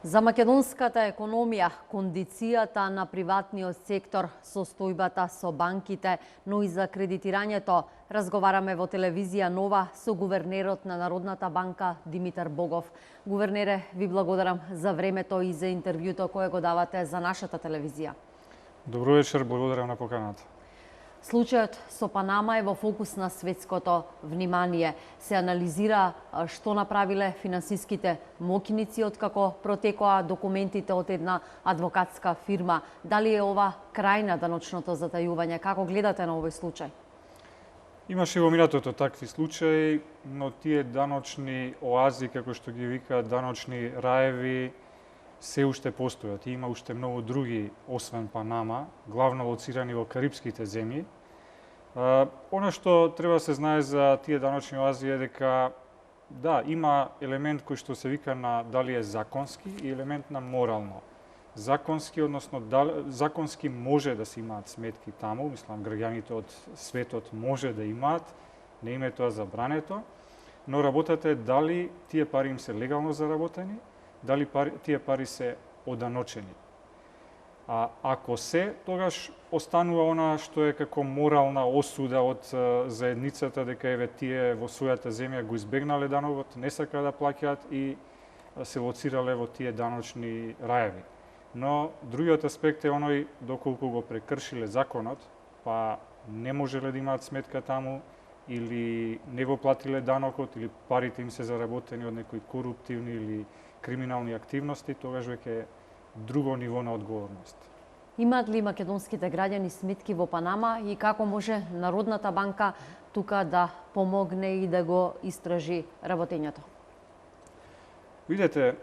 За македонската економија, кондицијата на приватниот сектор, состојбата со банките, но и за кредитирањето, разговараме во телевизија Нова со гувернерот на Народната банка Димитар Богов. Гувернере, ви благодарам за времето и за интервјуто кое го давате за нашата телевизија. Добро вечер, благодарам на поканата. Случајот со Панама е во фокус на светското внимание. Се анализира што направиле финансиските моќници откако протекоа документите од една адвокатска фирма. Дали е ова крај на даночното затајување? Како гледате на овој случај? Имаше во минатото такви случаи, но тие даночни оази, како што ги викаат даночни раеви, се уште постојат. Има уште многу други, освен Панама, главно лоцирани во карипските земји. Она што треба да се знае за тие даночни оази е дека да, има елемент кој што се вика на дали е законски и елемент на морално. Законски, односно законски може да се имаат сметки таму, мислам граѓаните од светот може да имаат, не им е тоа забрането, но работата е дали тие пари им се легално заработени, дали тие пари се оданочени. А ако се, тогаш останува она што е како морална осуда од заедницата дека еве тие во својата земја го избегнале данокот, не сака да плаќаат и се лоцирале во тие даночни раеви. Но другиот аспект е оној доколку го прекршиле законот, па не можеле да имаат сметка таму или не го платиле данокот или парите им се заработени од некои коруптивни или криминални активности, тогаш веќе друго ниво на одговорност. Имаат ли македонските граѓани сметки во Панама и како може Народната банка тука да помогне и да го истражи работењето? Видете,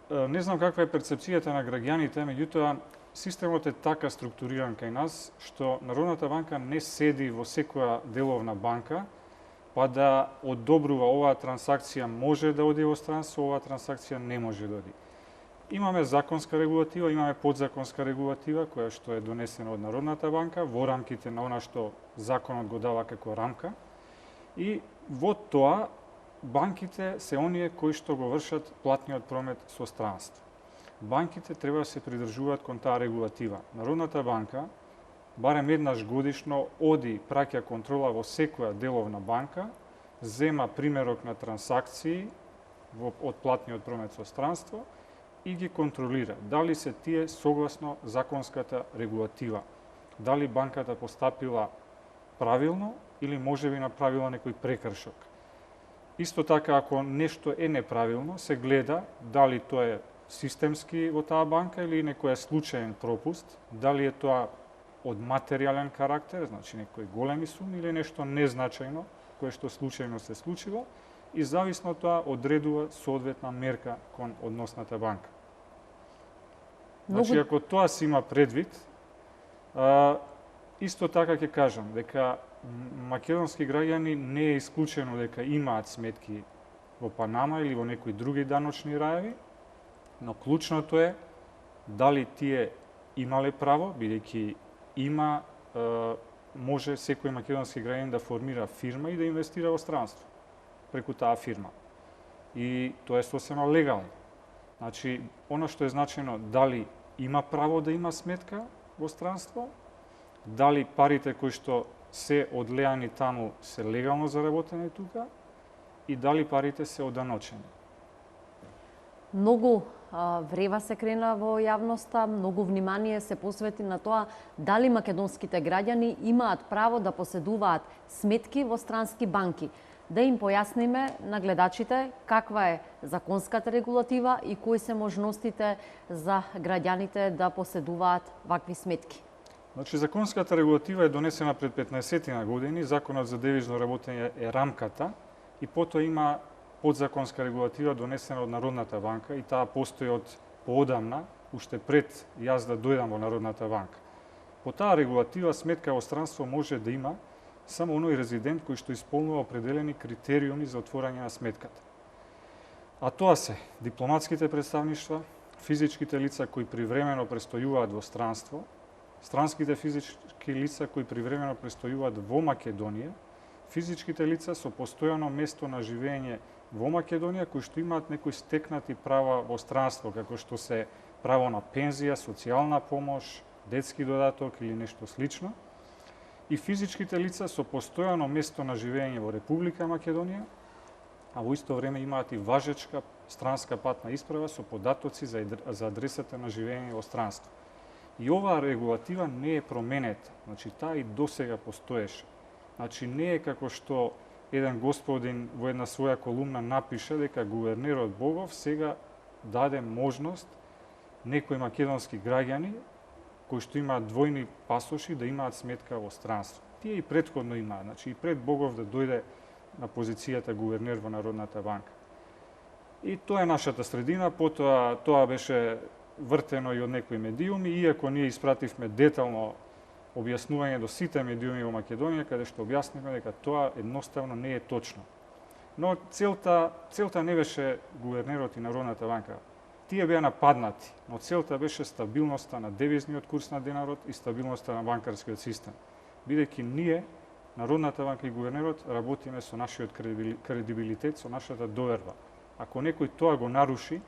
не знам каква е перцепцијата на граѓаните, меѓутоа системот е така структуриран кај нас што Народната банка не седи во секоја деловна банка па да одобрува оваа трансакција може да оди во странство, оваа трансакција не може да оди. Имаме законска регулатива, имаме подзаконска регулатива која што е донесена од Народната банка во рамките на она што законот го дава како рамка и во тоа банките се оние кои што го вршат платниот промет со странство. Банките треба да се придржуваат кон таа регулатива. Народната банка барем еднаш годишно оди, праќа контрола во секоја деловна банка, зема примерок на трансакции од платниот промет со странство и ги контролира. Дали се тие согласно законската регулатива? Дали банката постапила правилно или можеби направила некој прекршок? Исто така, ако нешто е неправилно, се гледа дали тоа е системски во таа банка или некој случаен пропуст, дали е тоа од материјален карактер, значи некои големи суми или нешто незначајно, кое што случајно се случило, и зависно од тоа одредува соодветна мерка кон односната банка. Значи, ако тоа се има предвид, исто така ќе кажам дека македонски граѓани не е исклучено дека имаат сметки во Панама или во некои други даночни раеви, но клучното е дали тие имале право, бидејќи има, може секој македонски граѓанин да формира фирма и да инвестира во странство преку таа фирма. И тоа е сосема легално. Значи, она што е значено дали има право да има сметка во странство, дали парите кои што се одлеани таму се легално заработени тука и дали парите се оданочени. Многу врева се крена во јавноста, многу внимание се посвети на тоа дали македонските граѓани имаат право да поседуваат сметки во странски банки. Да им појасниме на гледачите каква е законската регулатива и кои се можностите за граѓаните да поседуваат вакви сметки. Значи, законската регулатива е донесена пред 15 години, Законот за девизно работење е рамката и потоа има подзаконска регулатива донесена од Народната банка и таа постои од поодамна, уште пред јас да дојдам во Народната банка. По таа регулатива сметка во странство може да има само оној резидент кој што исполнува определени критериуми за отворање на сметката. А тоа се дипломатските представништва, физичките лица кои привремено престојуваат во странство, странските физички лица кои привремено престојуваат во Македонија, физичките лица со постојано место на живење во Македонија кои што имаат некои стекнати права во странство, како што се право на пензија, социјална помош, детски додаток или нешто слично, и физичките лица со постојано место на живење во Република Македонија, а во исто време имаат и важечка странска патна исправа со податоци за адресата на живење во странство. И оваа регулатива не е променета, значи таа и досега постоеше. Значи не е како што еден господин во една своја колумна напише дека гувернерот Богов сега даде можност некои македонски граѓани кои што имаат двојни пасоши да имаат сметка во странство. Тие и претходно имаат, значи и пред Богов да дојде на позицијата гувернер во Народната банка. И тоа е нашата средина, потоа тоа беше вртено и од некои медиуми, иако ние испративме детално објаснување до сите медиуми во Македонија, каде што објаснивме дека тоа едноставно не е точно. Но целта не беше гувернерот и Народната банка. Тие беа нападнати, но целта беше стабилноста на девизниот курс на денарот и стабилноста на банкарскиот систем. Бидејќи ние, Народната банка и гувернерот, работиме со нашиот кредибилитет, со нашата доверба. Ако некој тоа го наруши,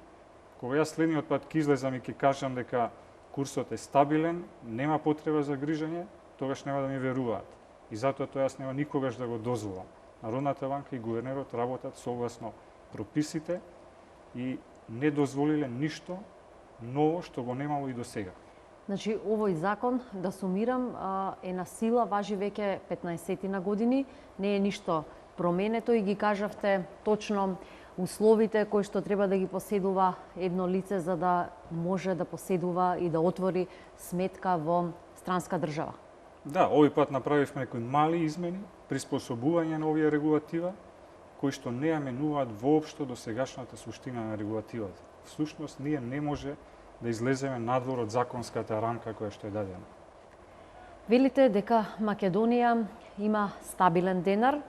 кога јас следниот пат ќе излезам и ќе кажам дека курсот е стабилен, нема потреба за грижање, тогаш нема да ми веруваат. И затоа тоа јас нема никогаш да го дозволам. Народната банка и гувернерот работат согласно прописите и не дозволиле ништо ново што го немало и до сега. Значи, овој закон, да сумирам, е на сила, важи веќе 15 на години, не е ништо променето и ги кажавте точно условите кои што треба да ги поседува едно лице за да може да поседува и да отвори сметка во странска држава. Да, овој пат направивме некои мали измени, приспособување на овие регулатива, кои што не ја менуваат воопшто до сегашната суштина на регулативата. Всушност, ние не може да излеземе надвор од законската рамка која што е дадена. Велите дека Македонија има стабилен денар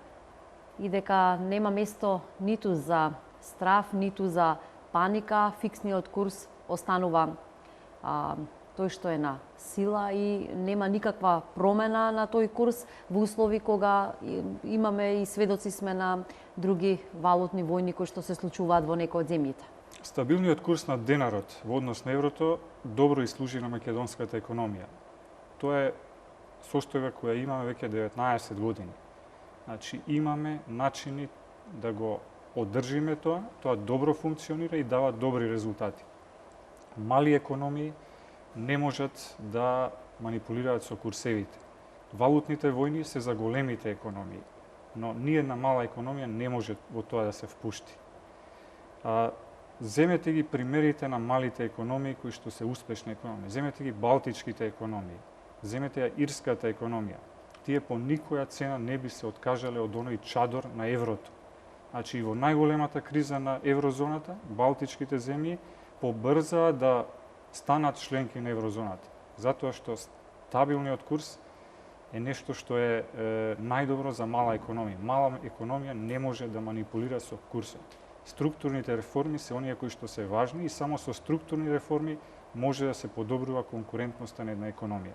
и дека нема место ниту за страф, ниту за паника, фиксниот курс останува тој што е на сила и нема никаква промена на тој курс во услови кога имаме и сведоци сме на други валутни војни кои што се случуваат во некои од земјите. Стабилниот курс на денарот во однос на еврото добро и служи на македонската економија. Тоа е состојба која имаме веќе 19 години. Значи имаме начини да го одржиме тоа добро функционира и дава добри резултати. Мали економии не можат да манипулираат со курсевите. Валутните војни се за големите економии, но ниедна мала економија не може во тоа да се впушти. Земете ги примерите на малите економии кои што се успешни економии. Земете ги балтичките економии. Земете ја ирската економија. Тие по никоја цена не би се откажале од оној чадор на еврото. Значи и во најголемата криза на еврозоната, балтичките земји побрзаа да станат членки на еврозоната. Затоа што стабилниот курс е нешто што е најдобро за мала економија. Мала економија не може да манипулира со курсот. Структурните реформи се оние кои што се важни и само со структурни реформи може да се подобрува конкурентноста на една економија.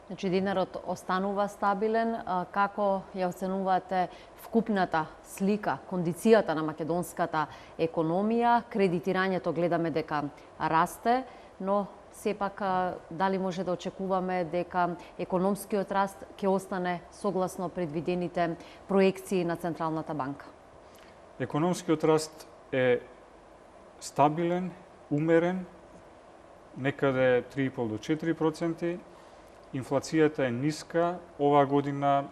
Значи, денарот останува стабилен. Како ја оценувате вкупната слика, кондицијата на македонската економија? Кредитирањето гледаме дека расте, но сепак дали може да очекуваме дека економскиот раст ќе остане согласно предвидените проекции на Централната банка? Економскиот раст е стабилен, умерен, некаде 3,5 до 4%. Инфлацијата е ниска, оваа година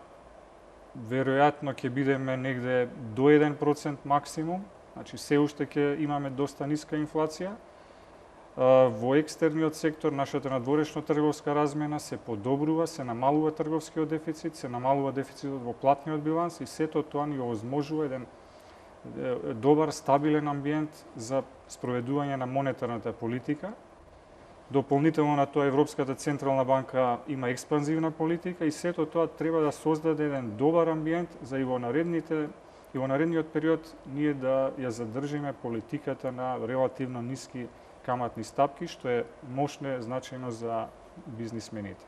веројатно ќе бидеме негде до 1% максимум, значи се уште ќе имаме доста ниска инфлација. Во екстерниот сектор, нашата надворешно трговска размена се подобрува, се намалува трговскиот дефицит, се намалува дефицитот во платниот биланс и сето тоа ни овозможува еден добар, стабилен амбиент за спроведување на монетарната политика. Дополнително на тоа Европската Централна банка има експанзивна политика и сето тоа треба да создаде еден добар амбиент за и во наредниот период ние да ја задржиме политиката на релативно ниски каматни стапки, што е мощно значајно за бизнисмените.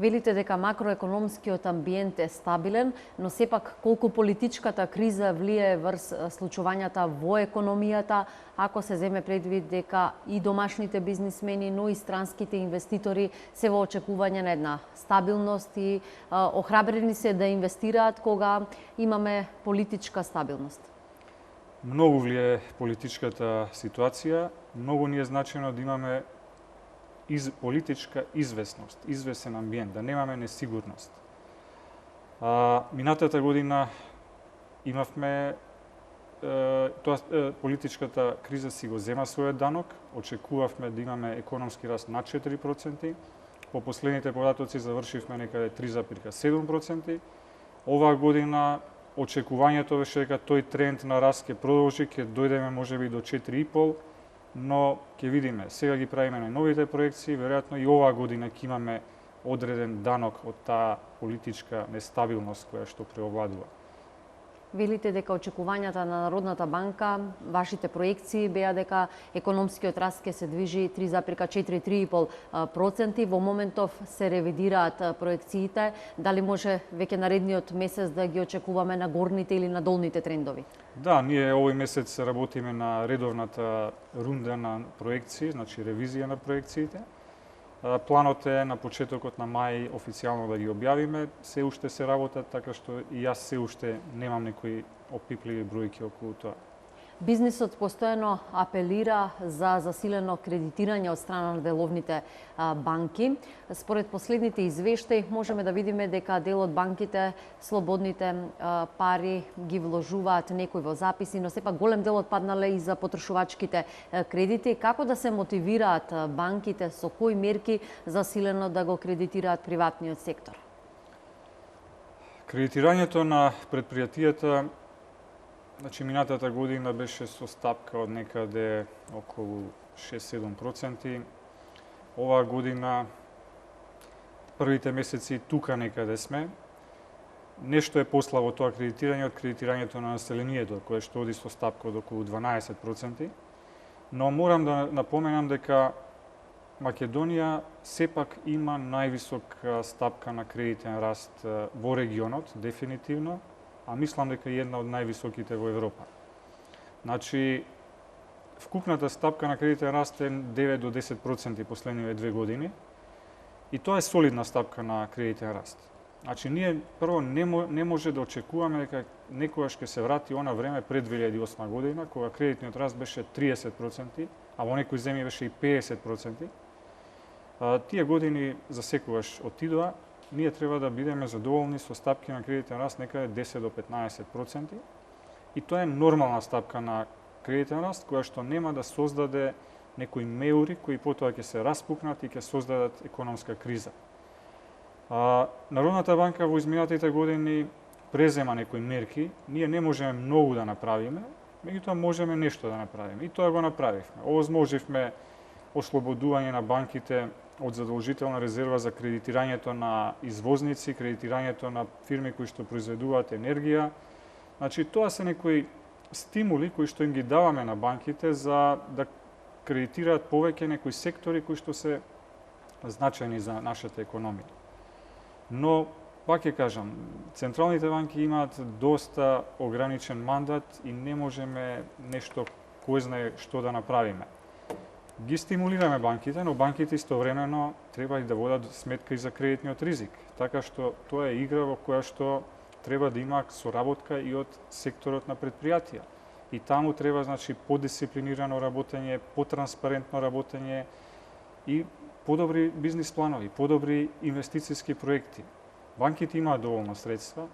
Велите дека макроекономскиот амбиент е стабилен, но сепак колку политичката криза влие врз случувањата во економијата, ако се земе предвид дека и домашните бизнисмени, но и странските инвеститори се во очекување на една стабилност и охрабрени се да инвестираат кога имаме политичка стабилност? Многу влие политичката ситуација, многу ни е значено да имаме политичка известност, известен амбиент, да немаме несигурност. Минатата година имавме политичката криза си го зема својот данок, очекувавме да имаме економски раст над 4%, по последните податоци завршивме некаде 3,7%. Оваа година очекувањето беше дека тој тренд на раст ќе продолжи, ќе дојдеме можеби до 4,5%, но ќе видиме. Сега ги правиме на новите проекции, веројатно и оваа година ќе имаме одреден данок од таа политичка нестабилност која што преовладува. Велите дека очекувањата на Народната банка, вашите проекции беа дека економскиот раст ќе се движи 3,4-3,5%. Во моментов се ревидираат проекциите. Дали може веќе наредниот месец да ги очекуваме на горните или на долните трендови? Да, ние овој месец работиме на редовната рунда на проекции, значи ревизија на проекциите. Планот е на почетокот на мај официјално да ги објавиме. Се уште се работат, така што и јас се уште немам некои опипливи бројки околу тоа. Бизнисот постојано апелира за засилено кредитирање од страна на деловните банки. Според последните извештаи можеме да видиме дека дел од банките слободните пари ги вложуваат некои во записи, но сепак голем дел отпаднале и за потрошувачките кредити. Како да се мотивираат банките, со кои мерки засилено да го кредитираат приватниот сектор? Кредитирањето на предпријатијата, значи, минатата година беше со стапка од некаде околу 6-7%. Оваа година, првите месеци тука некаде сме. Нешто е пославо тоа кредитирање од кредитирањето на населението, кое што оди со стапка од околу 12%. Но морам да напоменам дека Македонија сепак има највисока стапка на кредитен раст во регионот, дефинитивно, а мислам дека е една од највисоките во Европа. Значи, вкупната стапка на кредитен раст е 9 до 10% последниве 2 години и тоа е солидна стапка на кредитен раст. Значи, ние прво не може да очекуваме дека некогаш ќе се врати она време пред 2008 година, кога кредитниот раст беше 30%, а во некои земји беше и 50%. Тие години за секогаш отидоа. Ние треба да бидеме задоволни со стапки на кредитен раст некаде 10 до 15%. И тоа е нормална стапка на кредитен раст, која што нема да создаде некои меури кои потоа ќе се распукнат и ќе создадат економска криза. Народната банка во изминатите години презема некои мерки. Ние не можеме многу да направиме, меѓутоа можеме нешто да направиме. И тоа го направивме. Овозможивме ослободување на банките од задолжителна резерва за кредитирањето на извозници, кредитирањето на фирми кои што произведуваат енергија. Значи, тоа се некои стимули кои што им ги даваме на банките за да кредитираат повеќе некои сектори кои што се значајни за нашата економија. Но, пак ќе кажам, централните банки имаат доста ограничен мандат и не можеме нешто кој знае што да направиме. Ги стимулираме банките, но банките истовремено треба и да водат сметка и за кредитниот ризик. Така што тоа е игра во која што треба да има соработка и од секторот на предпријатија. И таму треба, значи, подисциплинирано работење, потранспарентно работење и подобри бизнис планови, подобри инвестициски проекти. Банките имаат доволно средства,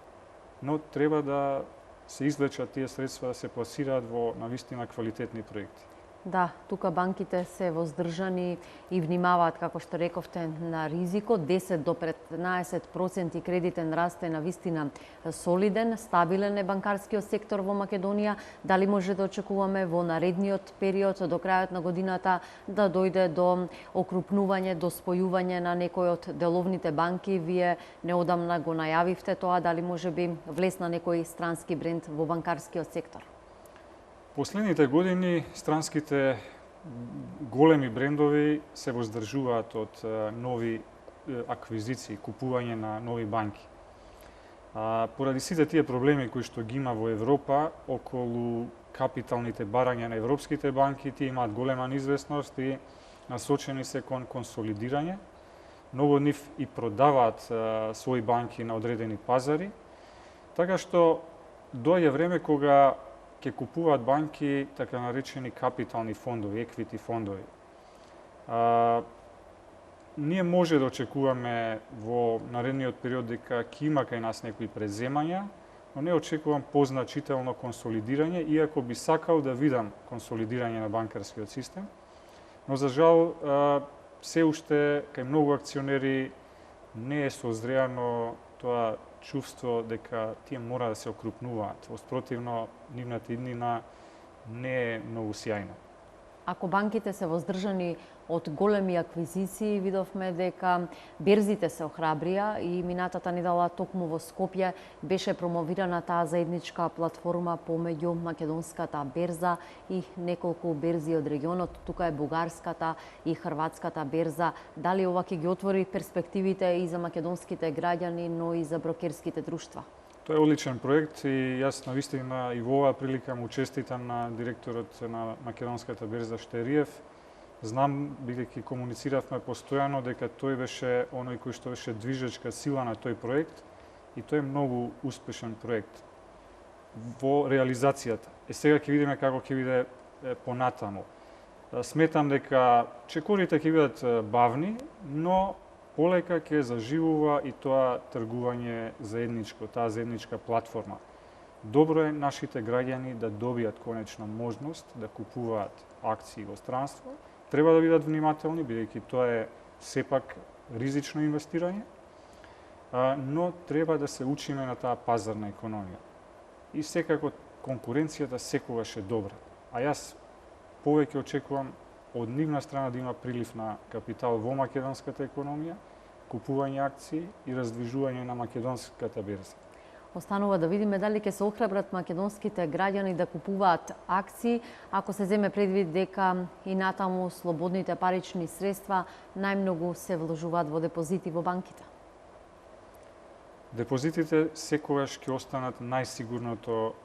но треба да се извлечат тие средства да се пласираат во навистина квалитетни проекти. Да, тука банките се воздржани и внимаваат, како што рековте, на ризикот. 10 до 15% кредитен раст е навистина солиден, стабилен е банкарскиот сектор во Македонија. Дали може да очекуваме во наредниот период, до крајот на годината, да дојде до окрупнување, до спојување на некој од деловните банки? Вие неодамна го најавивте тоа, дали може би влезна некој странски бренд во банкарскиот сектор? Последните години странските големи брендови се воздржуваат од нови аквизиции, купување на нови банки. Поради сите тие проблеми кои што ги има во Европа околу капиталните барања на европските банки, тие имаат голема неизвестност и насочени се кон консолидирање. Многу од нив и продаваат своји банки на одредени пазари, така што доаѓа време кога ќе купуваат банки така наречени капитални фондови, еквити фондови. Ние може да очекуваме во наредниот период дека ќе има кај нас некои преземања, но не очекувам позначително консолидирање, иако би сакал да видам консолидирање на банкарскиот систем. Но за жал, се уште кај многу акционери не е созреано тоа чувство дека тие мора да се окрупнуваат. Воспротивно, нивната иднина не е многу сјајна. Ако банките се воздржани од големи аквизиции, видовме дека берзите се охрабрија и минатата недела токму во Скопје беше промовирана таа заедничка платформа помеѓу македонската берза и неколку берзи од регионот. Тука е бугарската и хрватската берза. Дали ова ќе ги отвори перспективите и за македонските граѓани, но и за брокерските друштва? Тоа е одличен проект и јас навистина и во оваа прилика му честитам на директорот на македонската берза Штериев. Знам, бидејќи комунициравме постојано, дека тој беше оној кој што беше движечка сила на тој проект и тој е многу успешен проект во реализацијата. Сега ќе видиме како ќе биде понатаму. Сметам дека чекорите ќе бидат бавни, но полека ќе заживува и тоа тргување заедничко, таа заедничка платформа. Добро е нашите граѓани да добијат конечно можност да купуваат акции во странство. Треба да бидат внимателни, бидејќи тоа е сепак ризично инвестирање, но треба да се учиме на таа пазарна економија. И секако конкуренцијата секогаш е добра. А јас повеќе очекувам од нивна страна да има прилив на капитал во македонската економија, купување акции и раздвижување на македонската берза. Останува да видиме дали ќе се охрабрат македонските граѓани да купуваат акции, ако се земе предвид дека и натаму слободните парични средства најмногу се вложуваат во депозити во банките. Депозитите секогаш ќе останат најсигурното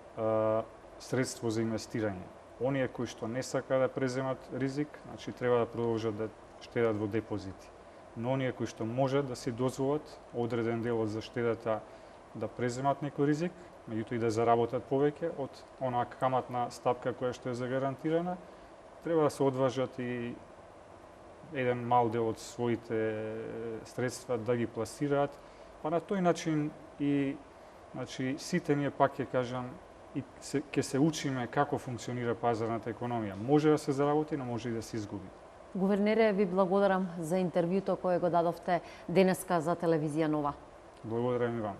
средство за инвестирање. Оние кои што не сака да преземат ризик, значи треба да продолжат да штедат во депозити. Но оние кои што можат да си дозволат одреден дел од заштедата да преземат некој ризик, меѓутоа и да заработат повеќе од онаа каматна стапка која што е загарантирана, треба да се одважат и еден мал дел од своите средства да ги пласираат, па на тој начин и сите ние пак ќе кажам и ќе се учиме како функционира пазарната економија. Може да се заработи, но може и да се изгуби. Гувернере, ви благодарам за интервјуто кое го дадовте денеска за телевизија Нова. Благодарам и вам.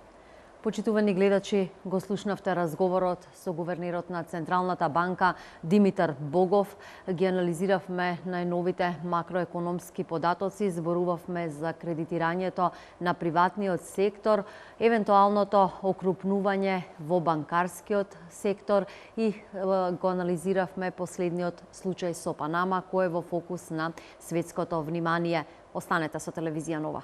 Почитувани гледачи, го слушнавте разговорот со гувернерот на Централната банка Димитар Богов. Ги анализиравме најновите макроекономски податоци, зборувавме за кредитирањето на приватниот сектор, евентуалното окрупнување во банкарскиот сектор и го анализиравме последниот случај со Панама, кој е во фокус на светското внимание. Останете со телевизија Нова.